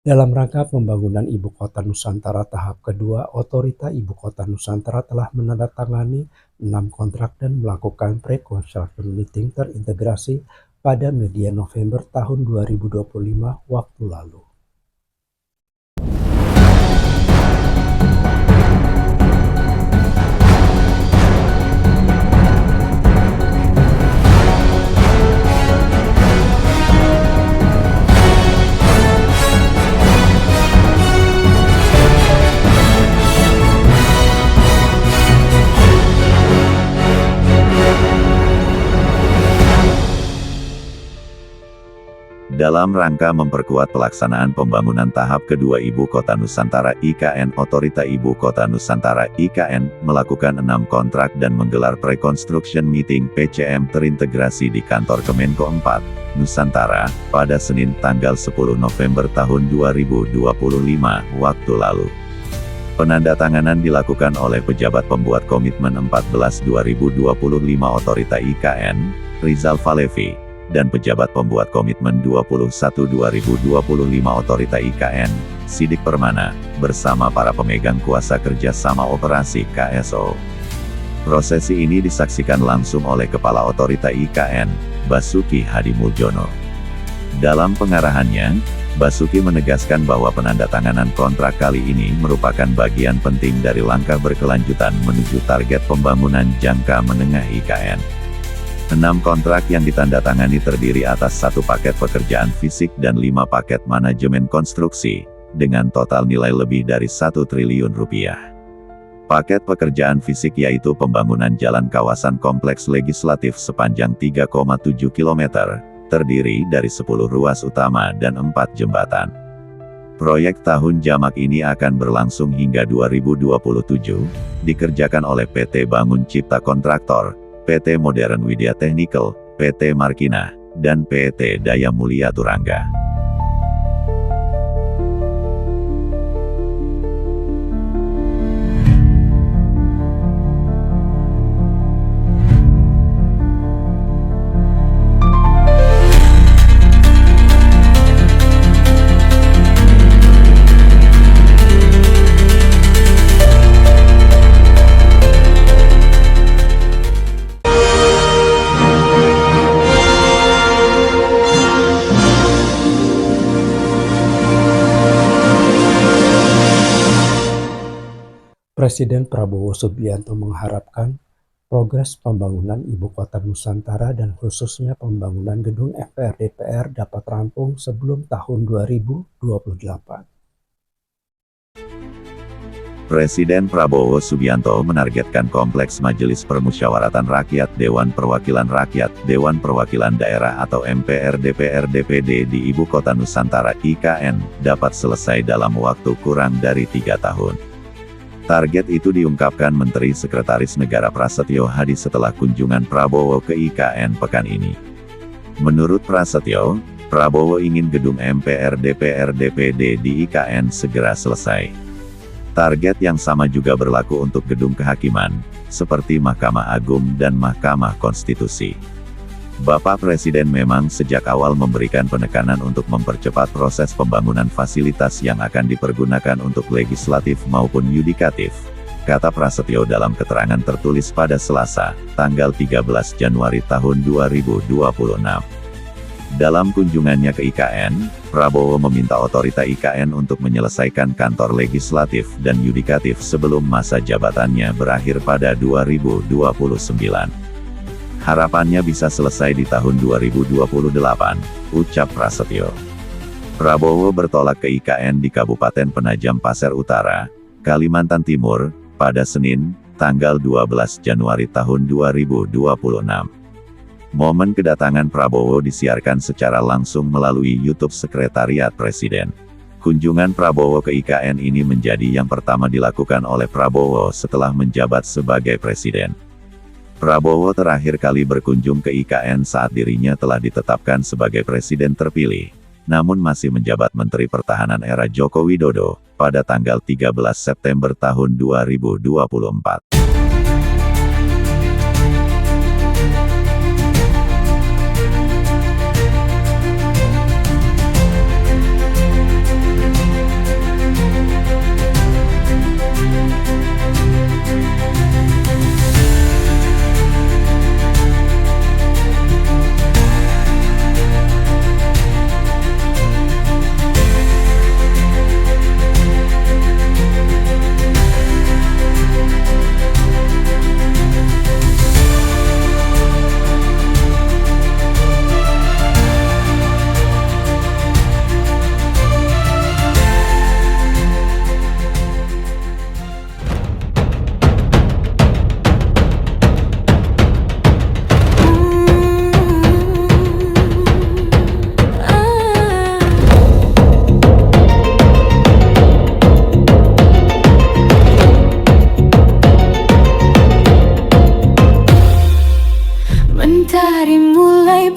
Dalam rangka pembangunan Ibu Kota Nusantara tahap kedua, Otorita Ibu Kota Nusantara telah menandatangani 6 kontrak dan melakukan pre-construction meeting terintegrasi pada media November tahun 2025 waktu lalu. Dalam rangka memperkuat pelaksanaan pembangunan tahap kedua Ibu Kota Nusantara IKN, Otorita Ibu Kota Nusantara IKN melakukan 6 kontrak dan menggelar pre-construction meeting PCM terintegrasi di kantor Kemenko 4, Nusantara, pada Senin tanggal 10 November tahun 2025 waktu lalu. Penandatanganan dilakukan oleh pejabat pembuat komitmen 14/2025 Otorita IKN, Rizal Falevi, dan pejabat pembuat komitmen 21/2025 Otorita IKN, Sidik Permana, bersama para pemegang kuasa kerjasama operasi KSO. Prosesi ini disaksikan langsung oleh Kepala Otorita IKN, Basuki Hadi Muljono. Dalam pengarahannya, Basuki menegaskan bahwa penandatanganan kontrak kali ini merupakan bagian penting dari langkah berkelanjutan menuju target pembangunan jangka menengah IKN. 6 kontrak yang ditandatangani terdiri atas 1 paket pekerjaan fisik dan 5 paket manajemen konstruksi, dengan total nilai lebih dari 1 triliun rupiah. Paket pekerjaan fisik yaitu pembangunan jalan kawasan kompleks legislatif sepanjang 3,7 km, terdiri dari 10 ruas utama dan 4 jembatan. Proyek tahun jamak ini akan berlangsung hingga 2027, dikerjakan oleh PT Bangun Cipta Kontraktor, PT Modern Widya Technical, PT Markina, dan PT Daya Mulia Turangga. Presiden Prabowo Subianto mengharapkan progres pembangunan Ibu Kota Nusantara dan khususnya pembangunan gedung MPR DPR dapat rampung sebelum tahun 2028. Presiden Prabowo Subianto menargetkan kompleks Majelis Permusyawaratan Rakyat Dewan Perwakilan Rakyat, Dewan Perwakilan Daerah atau MPR DPR DPD di Ibu Kota Nusantara IKN dapat selesai dalam waktu kurang dari 3 tahun. Target itu diungkapkan Menteri Sekretaris Negara Prasetyo Hadi setelah kunjungan Prabowo ke IKN pekan ini. Menurut Prasetyo, Prabowo ingin gedung MPR DPR DPD di IKN segera selesai. Target yang sama juga berlaku untuk gedung kehakiman, seperti Mahkamah Agung dan Mahkamah Konstitusi. Bapak Presiden memang sejak awal memberikan penekanan untuk mempercepat proses pembangunan fasilitas yang akan dipergunakan untuk legislatif maupun yudikatif, kata Prasetyo dalam keterangan tertulis pada Selasa, tanggal 13 Januari tahun 2026. Dalam kunjungannya ke IKN, Prabowo meminta otorita IKN untuk menyelesaikan kantor legislatif dan yudikatif sebelum masa jabatannya berakhir pada 2029. Harapannya bisa selesai di tahun 2028, ucap Prasetyo. Prabowo bertolak ke IKN di Kabupaten Penajam Pasir Utara, Kalimantan Timur, pada Senin, tanggal 12 Januari tahun 2026. Momen kedatangan Prabowo disiarkan secara langsung melalui YouTube Sekretariat Presiden. Kunjungan Prabowo ke IKN ini menjadi yang pertama dilakukan oleh Prabowo setelah menjabat sebagai presiden. Prabowo terakhir kali berkunjung ke IKN saat dirinya telah ditetapkan sebagai presiden terpilih, namun masih menjabat Menteri Pertahanan era Joko Widodo, pada tanggal 13 September tahun 2024.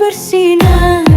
bersinar.